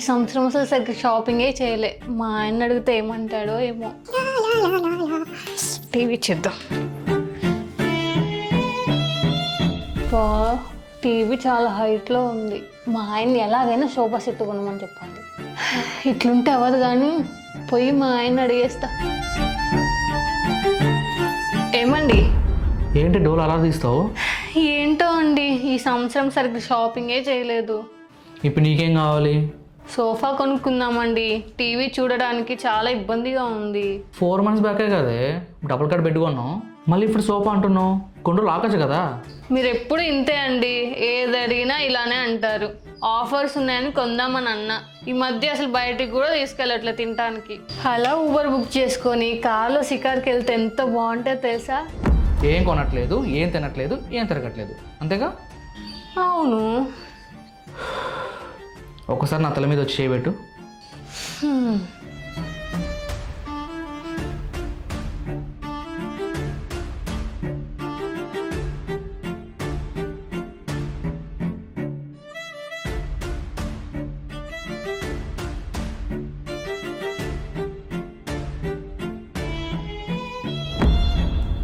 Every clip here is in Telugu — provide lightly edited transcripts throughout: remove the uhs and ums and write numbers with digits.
సంవత్సరం అసలు సరిగ్గా షాపింగే చేయలే. మా ఆయన అడిగితే ఏమంటాడో ఏమో. టీవీ చేద్దాం. టీవీ చాలా హైట్లో ఉంది. మా ఆయన్ని ఎలాగైనా సోఫా సెట్ కొనమని చెప్పాలి. ఇట్లుంటే అవ్వదు కానీ పోయి మా ఆయన అడిగేస్తా. ఏమండి? ఏంటి డోలు అలా తీస్తావు? ఏంటో అండి, ఈ సంవత్సరం సరిగ్గా షాపింగే చేయలేదు. ఇప్పుడు నీకేం కావాలి? సోఫా కొనుక్కుందామండి. టీవీ చూడడానికి చాలా ఇబ్బందిగా ఉంది. 4 months బ్యాకే కదే డబుల్ కట్ పెట్టుకున్నావు, మళ్ళీ ఇప్పుడు సోఫా అంటున్నావు. కొండ్రు లాకచ్చు కదా. మీరు ఎప్పుడు ఇంతే అండి, ఏది అడిగినా ఇలానే అంటారు. ఆఫర్స్ ఉన్నాయని కొందామని అన్నా. ఈ మధ్య అసలు బయటికి కూడా తీసుకెళ్ళట్లే తినడానికి. అలా ఊబర్ బుక్ చేసుకొని కార్లో షికార్కి వెళ్తే ఎంత బాగుంటుందో తెలుసా? ఏం కొనట్లేదు, ఏం తినట్లేదు, ఏం తిరగట్లేదు, అంతేగా? అవును. ఒకసారి నా తల మీద వచ్చి చేయబెట్టు.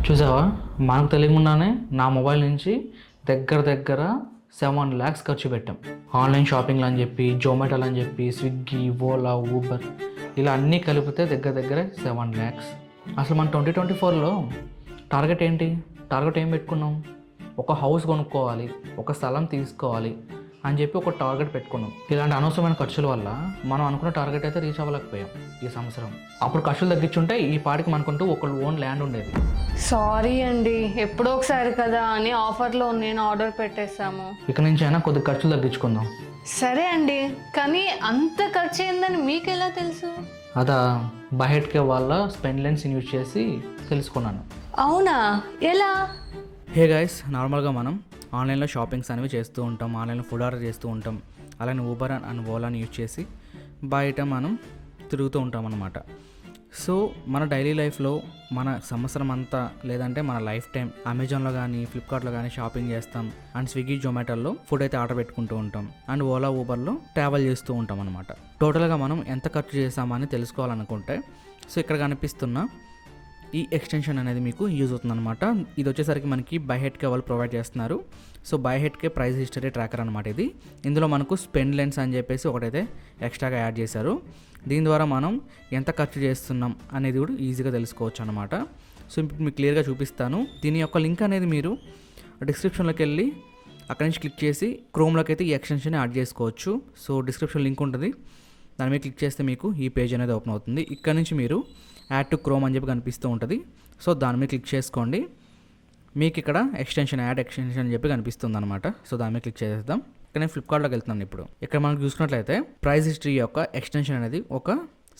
చూసావా, మనకు తెలియకుండానే నా మొబైల్ నుంచి దగ్గర 7 lakhs ఖర్చు పెట్టాం. ఆన్లైన్ షాపింగ్లు అని చెప్పి, జొమాటోలు అని చెప్పి, స్విగ్గీ, ఓలా, ఊబర్ ఇలా అన్నీ కలిపితే దగ్గర 7 lakhs. అసలు మన 2024లో టార్గెట్ ఏంటి? టార్గెట్ ఏం పెట్టుకున్నాం? ఒక హౌస్ కొనుక్కోవాలి, ఒక స్థలం తీసుకోవాలి అని చెప్పి ఒక టార్గెట్ పెట్టుకున్నాం. ఇలాంటి అనవసరమైన ఖర్చుల వల్ల మనం అనుకున్న టార్గెట్ అయితే రీచ్ అవ్వలేకపోయాం ఈ సంవత్సరం. అప్పుడు ఖర్చులు తగ్గించుంటే ఈ పాటికి మనకుంటూ ఒక ఓన్ ల్యాండ్ ఉండేది. సారీ అండి, ఎప్పుడో ఒకసారి కదా అని ఆఫర్లో నేను ఆర్డర్ పెట్టేశాము. ఇక నుంచి అయినా కొద్ది ఖర్చులు తగ్గించుకుందాం. సరే అండి, కానీ అంత ఖర్చు అయిందని మీకు ఎలా తెలుసు? అదా బయటకే వాళ్ళ స్పెండ్ లెన్స్ యూజ్ చేసి తెలుసుకున్నాను. అవునా? ఎలా? హే గైస్, నార్మల్గా మనం ఆన్లైన్లో షాపింగ్స్ అనేవి చేస్తూ ఉంటాం, ఆన్లైన్లో ఫుడ్ ఆర్డర్ చేస్తూ ఉంటాం, అలానే ఊబర్ అండ్ ఓలాని యూజ్ చేసి బయట మనం తిరుగుతూ ఉంటాం అన్నమాట. సో మన డైలీ లైఫ్లో మన సంవత్సరం అంతా లేదంటే మన లైఫ్ టైం అమెజాన్లో కానీ ఫ్లిప్కార్ట్లో కానీ షాపింగ్ చేస్తాం, అండ్ స్విగ్గీ, జొమాటోలో ఫుడ్ అయితే ఆర్డర్ పెట్టుకుంటూ ఉంటాం, అండ్ ఓలా, ఊబర్లో ట్రావెల్ చేస్తూ ఉంటాం అనమాట. టోటల్గా మనం ఎంత ఖర్చు చేసామని తెలుసుకోవాలనుకుంటే సో ఇక్కడ కనిపిస్తున్న ఈ ఎక్స్టెన్షన్ అనేది మీకు యూజ్ అవుతుందన్నమాట. ఇది వచ్చేసరికి మనకి బై హెడ్కే వాళ్ళు ప్రొవైడ్ చేస్తున్నారు. సో బై హెడ్కే ప్రైస్ హిస్టరీ ట్రాకర్ అనమాట ఇది. ఇందులో మనకు స్పెండ్ లెన్స్ అని చెప్పేసి ఒకటైతే ఎక్స్ట్రాగా యాడ్ చేశారు. దీని ద్వారా మనం ఎంత ఖర్చు చేస్తున్నాం అనేది కూడా ఈజీగా తెలుసుకోవచ్చు అనమాట. సో ఇప్పుడు మీకు క్లియర్గా చూపిస్తాను. దీని యొక్క లింక్ అనేది మీరు డిస్క్రిప్షన్లోకి వెళ్ళి అక్కడి నుంచి క్లిక్ చేసి క్రోమ్లోకి అయితే ఈ ఎక్స్టెన్షన్ యాడ్ చేసుకోవచ్చు. సో డిస్క్రిప్షన్ లింక్ ఉంటుంది, దాని మీద క్లిక్ చేస్తే మీకు ఈ పేజ్ అనేది ఓపెన్ అవుతుంది. ఇక్కడ నుంచి మీరు యాడ్ టు క్రోమ్ అని చెప్పి కనిపిస్తూ ఉంటుంది. సో దాని మీద క్లిక్ చేసుకోండి. మీకు ఇక్కడ ఎక్స్టెన్షన్, యాడ్ ఎక్స్టెన్షన్ అని చెప్పి కనిపిస్తుంది అనమాట. సో దాని మీద క్లిక్ చేసేద్దాం. ఇక్కడ నేను ఫ్లిప్కార్ట్లోకి వెళ్తున్నాను. ఇప్పుడు ఇక్కడ మనకు చూసుకున్నట్లయితే ప్రైస్ హిస్టరీ యొక్క ఎక్స్టెన్షన్ అనేది ఒక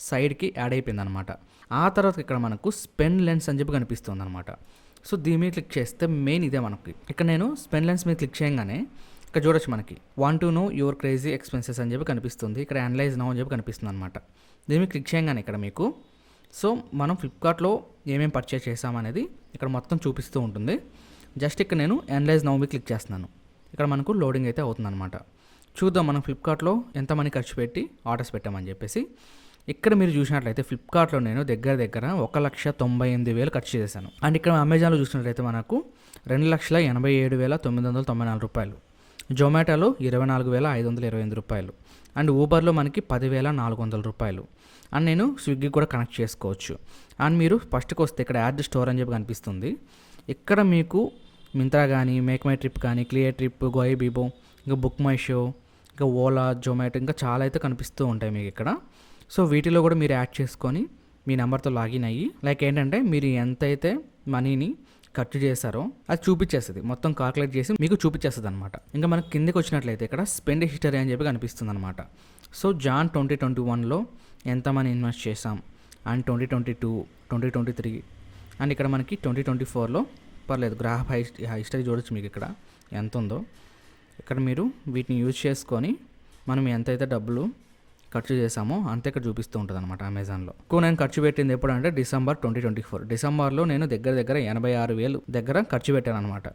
సైడ్కి యాడ్ అయిపోయింది అనమాట. ఆ తర్వాత ఇక్కడ మనకు స్పెండ్ లెన్స్ అని చెప్పి కనిపిస్తుంది అనమాట. సో దీని మీద క్లిక్ చేస్తే మెయిన్ ఇదే మనకి. ఇక్కడ నేను స్పెండ్ లెన్స్ మీద క్లిక్ చేయగానే ఇక్కడ చూడొచ్చు మనకి want to know your crazy expenses అని చెప్పి కనిపిస్తుంది. ఇక్కడ అనలైజ్ నౌ అని చెప్పి కనిపిస్తుంది అనమాట. దీని మీద క్లిక్ చేయగానే ఇక్కడ మీకు సో మనం ఫ్లిప్కార్ట్లో ఏమేమి పర్చేస్ చేసామనేది ఇక్కడ మొత్తం చూపిస్తూ ఉంటుంది. జస్ట్ ఇక్కడ నేను అనలైజ్ నౌ మీద క్లిక్ చేస్తున్నాను. ఇక్కడ మనకు లోడింగ్ అయితే అవుతుంది అనమాట. చూద్దాం మనం ఫ్లిప్కార్ట్లో ఎంత మనీ ఖర్చు పెట్టి ఆర్డర్స్ పెట్టామని చెప్పేసి. ఇక్కడ మీరు చూసినట్లయితే ఫ్లిప్కార్ట్లో నేను దగ్గర 1,98,000 ఖర్చు చేశాను. అండ్ ఇక్కడ అమెజాన్లో చూసినట్లయితే మనకు 2,87,994 రూపాయలు, జొమాటోలో 24,528 రూపాయలు, అండ్ ఊబర్లో మనకి 10,400 రూపాయలు. అండ్ నేను స్విగ్గీ కూడా కనెక్ట్ చేసుకోవచ్చు. అండ్ మీరు ఫస్ట్కి వస్తే ఇక్కడ యాడ్ స్టోర్ అని చెప్పి కనిపిస్తుంది. ఇక్కడ మీకు మింత్రా కానీ, మేక్ మై ట్రిప్ కానీ, క్లియర్ ట్రిప్, గోయ్ బీబో, ఇంకా బుక్ మై షో, ఇంకా ఓలా, జొమాటో, ఇంకా చాలా అయితే కనిపిస్తూ ఉంటాయి మీకు ఇక్కడ. సో వీటిలో కూడా మీరు యాడ్ చేసుకొని మీ నెంబర్తో లాగిన్ అయ్యి లైక్ ఏంటంటే మీరు ఎంతైతే మనీని ఖర్చు చేశారో అది చూపించేస్తుంది, మొత్తం కాల్కులేట్ చేసి మీకు చూపించేస్తుంది అనమాట. ఇంకా మనకి కిందకి వచ్చినట్లయితే ఇక్కడ స్పెండ్ హిస్టరీ అని చెప్పి కనిపిస్తుంది అనమాట. సో జాన్ 2021లో ఎంత మనీ ఇన్వెస్ట్ చేసాం, అండ్ 2022, 2023, అండ్ ఇక్కడ మనకి 2024లో పర్లేదు గ్రాఫ్ హిస్టరీ చూడొచ్చు మీకు ఇక్కడ ఎంత ఉందో. ఇక్కడ మీరు వీటిని యూజ్ చేసుకొని మనం ఎంతైతే డబ్బులు ఖర్చు చేసామో అంతే ఇక్కడ చూపిస్తూ ఉంటుంది అనమాట అమెజాన్లో. నేను ఖర్చు పెట్టింది ఎప్పుడంటే డిసెంబర్ 2024. డిసెంబర్లో నేను దగ్గర 86,000 దగ్గర ఖర్చు పెట్టాను అనమాట.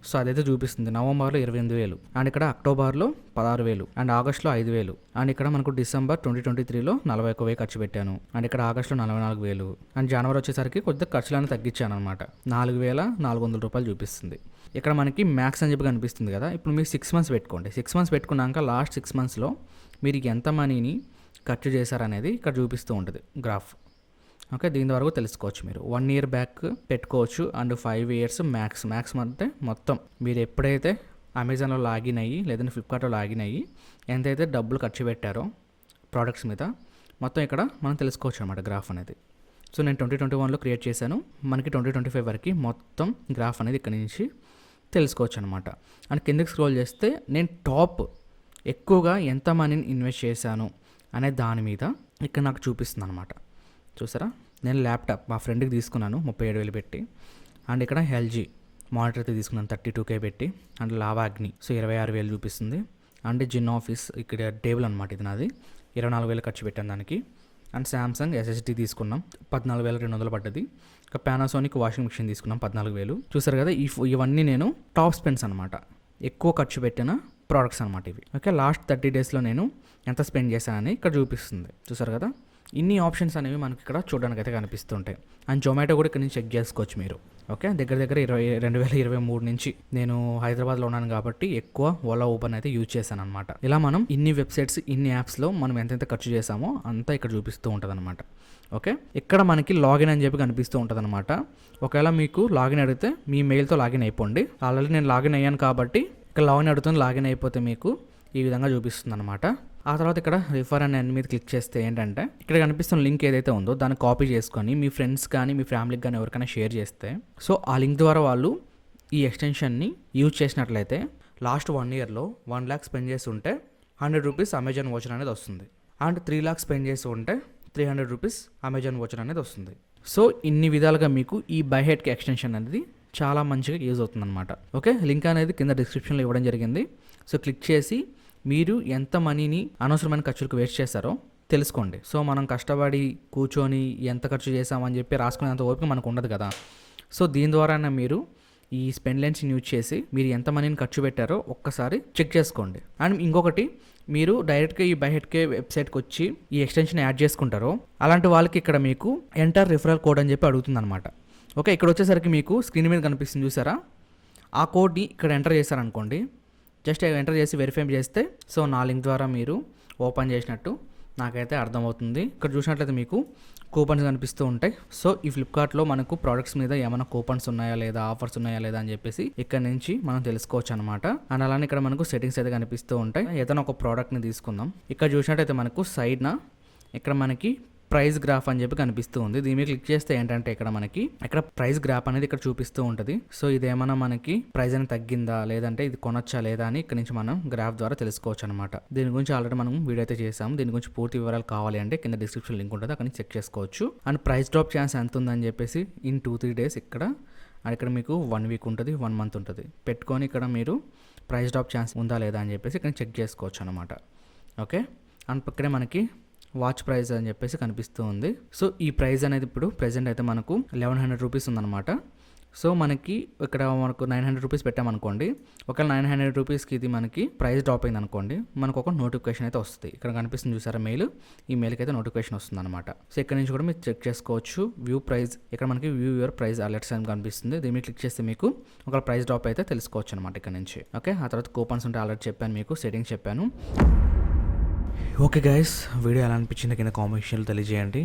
సో అదైతే చూపిస్తుంది నవంబర్లో 28,000 అండ్ ఇక్కడ అక్టోబర్లో 16,000 అండ్ ఆగస్ట్లో 5,000 అండ్ ఇక్కడ మనకు డిసెంబర్ 2023లో 41,000 ఖర్చు పెట్టాను అండ్ ఇక్కడ ఆగస్ట్లో 44,000 అండ్ జనవరి వచ్చేసరికి కొద్దిగా ఖర్చులను తగ్గించాను అనమాట 4,400 రూపాయలు చూపిస్తుంది. ఇక్కడ మనకి మ్యాక్స్ అని చెప్పి కనిపిస్తుంది కదా. ఇప్పుడు మీరు 6 మంత్స్ పెట్టుకోండి. 6 మంత్స్ పెట్టుకున్నాక లాస్ట్ 6 మంత్స్లో మీరు ఎంత మనీని ఖర్చు చేశారనేది ఇక్కడ చూపిస్తూ ఉంటుంది గ్రాఫ్. ఓకే, దీని వరకు తెలుసుకోవచ్చు. మీరు 1 year బ్యాక్ పెట్టుకోవచ్చు అండ్ 5 years మ్యాక్స్ అంటే మొత్తం మీరు ఎప్పుడైతే అమెజాన్లో లాగిన్ అయ్యి లేదంటే ఫ్లిప్కార్ట్లో లాగిన్ అయ్యి ఎంతైతే డబ్బులు ఖర్చు పెట్టారో ప్రోడక్ట్స్ మీద మొత్తం ఇక్కడ మనం తెలుసుకోవచ్చు అనమాట గ్రాఫ్ అనేది. సో నేను 2021లో క్రియేట్ చేశాను. మనకి 2025 వరకు మొత్తం గ్రాఫ్ అనేది ఇక్కడ నుంచి తెలుసుకోవచ్చు అనమాట. అండ్ కిందకి స్క్రోల్ చేస్తే నేను టాప్ ఎక్కువగా ఎంత మనీని ఇన్వెస్ట్ చేశాను అనే దాని మీద ఇక్కడ నాకు చూపిస్తుంది అనమాట. చూసారా, నేను ల్యాప్టాప్ మా ఫ్రెండ్కి తీసుకున్నాను 37,000 పెట్టి. అండ్ ఇక్కడ ఎల్జీ మానిటర్ అయితే తీసుకున్నాను 32K పెట్టి. అండ్ లావా అగ్ని సో 26,000 చూపిస్తుంది. అండ్ జిన్ ఆఫీస్ ఇక్కడ టేబుల్ అనమాట, ఇది నాది 24,000 ఖర్చు పెట్టాను దానికి. అండ్ శాంసంగ్ SSD తీసుకున్నాం 14,200 పడ్డది. ఇంకా పానాసోనిక్ వాషింగ్ మిషన్ తీసుకున్నాం 14,000. చూసారు కదా, ఇవన్నీ నేను టాప్ స్పెండ్స్ అనమాట, ఎక్కువ ఖర్చు పెట్టిన ప్రోడక్ట్స్ అనమాట ఇవి. ఓకే, లాస్ట్ 30 daysలో నేను ఎంత స్పెండ్ చేశానని ఇక్కడ చూపిస్తుంది. చూసారు కదా, ఇన్ని ఆప్షన్స్ అనేవి మనకి ఇక్కడ చూడడానికి అయితే కనిపిస్తుంటాయి. అండ్ జొమాటో కూడా ఇక్కడ నుంచి చెక్ చేసుకోవచ్చు మీరు. ఓకే, దగ్గర 2023 నుంచి నేను హైదరాబాద్లో ఉన్నాను కాబట్టి ఎక్కువ ఓలా ఊబర్ అయితే యూజ్ చేశాను అనమాట. ఇలా మనం ఇన్ని వెబ్సైట్స్ ఇన్ని యాప్స్లో మనం ఎంతెంత ఖర్చు చేసామో అంతా ఇక్కడ చూపిస్తూ ఉంటుంది అనమాట. ఓకే, ఇక్కడ మనకి లాగిన్ అని చెప్పి కనిపిస్తూ ఉంటుంది అనమాట. ఒకవేళ మీకు లాగిన్ అడిగితే మీ మెయిల్తో లాగిన్ అయిపోండి. ఆల్రెడీ నేను లాగిన్ అయ్యాను కాబట్టి ఇక్కడ లాగిన్ అడుగుతుంది. లాగిన్ అయిపోతే మీకు ఈ విధంగా చూపిస్తుంది అనమాట. ఆ తర్వాత ఇక్కడ రిఫర్ అండ్ ఎర్న్ మీద క్లిక్ చేస్తే ఏంటంటే ఇక్కడ కనిపిస్తున్న లింక్ ఏదైతే ఉందో దాన్ని కాపీ చేసుకొని మీ ఫ్రెండ్స్ కానీ మీ ఫ్యామిలీకి కానీ ఎవరికైనా షేర్ చేస్తే సో ఆ లింక్ ద్వారా వాళ్ళు ఈ ఎక్స్టెన్షన్ని యూజ్ చేసినట్లయితే లాస్ట్ 1 yearలో 1 lakh స్పెండ్ చేసి ఉంటే 100 రూపీస్ అమెజాన్ వోచర్ అనేది వస్తుంది. అండ్ 3 lakhs స్పెండ్ చేసి ఉంటే 300 రూపీస్ అమెజాన్ వోచర్ అనేది వస్తుంది. సో ఇన్ని విధాలుగా మీకు ఈ బై హెడ్కి ఎక్స్టెన్షన్ అనేది చాలా మంచిగా యూజ్ అవుతుంది అనమాట. ఓకే, లింక్ అనేది కింద డిస్క్రిప్షన్లో ఇవ్వడం జరిగింది. సో క్లిక్ చేసి మీరు ఎంత మనీని అనవసరమైన ఖర్చులకు వేస్ట్ చేస్తారో తెలుసుకోండి. సో మనం కష్టపడి కూర్చొని ఎంత ఖర్చు చేసామని చెప్పి రాసుకునేంత ఓపిక మనకు ఉండదు కదా. సో దీని ద్వారా మీరు ఈ స్పెండ్ లైన్స్ని యూజ్ చేసి మీరు ఎంత మనీని ఖర్చు పెట్టారో ఒక్కసారి చెక్ చేసుకోండి. అండ్ ఇంకొకటి, మీరు డైరెక్ట్గా ఈ బై హెడ్కే వెబ్సైట్కి వచ్చి ఈ ఎక్స్టెన్షన్ యాడ్ చేసుకుంటారో అలాంటి వాళ్ళకి ఇక్కడ మీకు ఎంటర్ రిఫరల్ కోడ్ అని చెప్పి అడుగుతుంది అనమాట. ఓకే, ఇక్కడ వచ్చేసరికి మీకు స్క్రీన్ మీద కనిపిస్తుంది చూసారా, ఆ కోడ్ని ఇక్కడ ఎంటర్ చేశారనుకోండి, జస్ట్ ఎంటర్ చేసి వెరిఫై చేస్తే సో నా లింక్ ద్వారా మీరు ఓపెన్ చేసినట్టు నాకైతే అర్థమవుతుంది. ఇక్కడ చూసినట్లయితే మీకు కూపన్స్ కనిపిస్తూ ఉంటాయి. సో ఈ ఫ్లిప్కార్ట్లో మనకు ప్రోడక్ట్స్ మీద ఏమైనా కూపన్స్ ఉన్నాయా లేదా, ఆఫర్స్ ఉన్నాయా లేదా అని చెప్పేసి ఇక్కడ నుంచి మనం తెలుసుకోవచ్చు అనమాట. అండ్ అలానే ఇక్కడ మనకు సెట్టింగ్స్ అయితే కనిపిస్తూ ఉంటాయి. ఏదైనా ఒక ప్రోడక్ట్ని తీసుకుందాం. ఇక్కడ చూసినట్టయితే మనకు సైడ్న ఇక్కడ మనకి ప్రైస్ గ్రాఫ్ అని చెప్పి కనిపిస్తూ ఉంది. దీని మీద క్లిక్ చేస్తే ఏంటంటే ఇక్కడ ప్రైస్ గ్రాఫ్ అనేది ఇక్కడ చూపిస్తూ ఉంటుంది. సో ఇదేమన్నా మనకి ప్రైస్ అనేది తగ్గిందా లేదంటే ఇది కొనొచ్చా లేదా అని ఇక్కడ నుంచి మనం గ్రాఫ్ ద్వారా తెలుసుకోవచ్చు అనమాట. దీని గురించి ఆల్రెడీ మనం వీడియో అయితే చేసాము. దీని గురించి పూర్తి వివరాలు కావాలి అంటే కింద డిస్క్రిప్షన్ లింక్ ఉంటుంది, అక్కడ నుంచి చెక్ చేసుకోవచ్చు. అండ్ ప్రైస్ డ్రాప్ ఛాన్స్ ఎంత ఉందని చెప్పేసి ఇన్ 2-3 days ఇక్కడ అండ్ ఇక్కడ మీకు 1 week ఉంటుంది, 1 month ఉంటుంది. పెట్టుకొని ఇక్కడ మీరు ప్రైస్ డ్రాప్ ఛాన్స్ ఉందా లేదా అని చెప్పేసి ఇక్కడ చెక్ చేసుకోవచ్చు అనమాట. ఓకే, అండ్ ఇక్కడే మనకి వాచ్ ప్రైస్ అని చెప్పేసి కనిపిస్తూ ఉంది. సో ఈ ప్రైస్ అనేది ఇప్పుడు ప్రెజెంట్ అయితే మనకు 1100 రూపీస్ ఉందన్నమాట. సో మనకి ఇక్కడ మనకు 900 రూపీస్ పెట్టామనుకోండి, ఒకవేళ 900 రూపీస్కి ఇది మనకి ప్రైస్ డ్రాప్ అయింది అనుకోండి, మనకు ఒక నోటిఫికేషన్ అయితే వస్తుంది. ఇక్కడ కనిపిస్తుంది చూసారా మెయిల్, ఈ మెయిల్కి అయితే నోటిఫికేషన్ వస్తుంది అనమాట. సో ఇక్కడ నుంచి కూడా మీరు చెక్ చేసుకోవచ్చు. వ్యూ ప్రైస్, ఇక్కడ మనకి వ్యూ యువర్ ప్రైస్ అలర్ట్స్ అని కనిపిస్తుంది. దీన్ని క్లిక్ చేస్తే మీకు ఒక ప్రైస్ డ్రాప్ అయితే తెలుసుకోవచ్చు అనమాట ఇక్కడ నుంచి. ఓకే, ఆ తర్వాత కూపన్స్ ఉంటే ఆల్రెడీ చెప్పాను, మీకు సెట్టింగ్స్ చెప్పాను. ఓకే గైస్, వీడియో ఎలా అనిపించింది కింద కామెంట్స్లో తెలియజేయండి.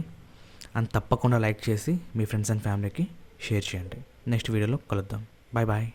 అండ్ తప్పకుండా లైక్ చేసి మీ ఫ్రెండ్స్ అండ్ ఫ్యామిలీకి షేర్ చేయండి. నెక్స్ట్ వీడియోలో కలుద్దాం. Bye bye.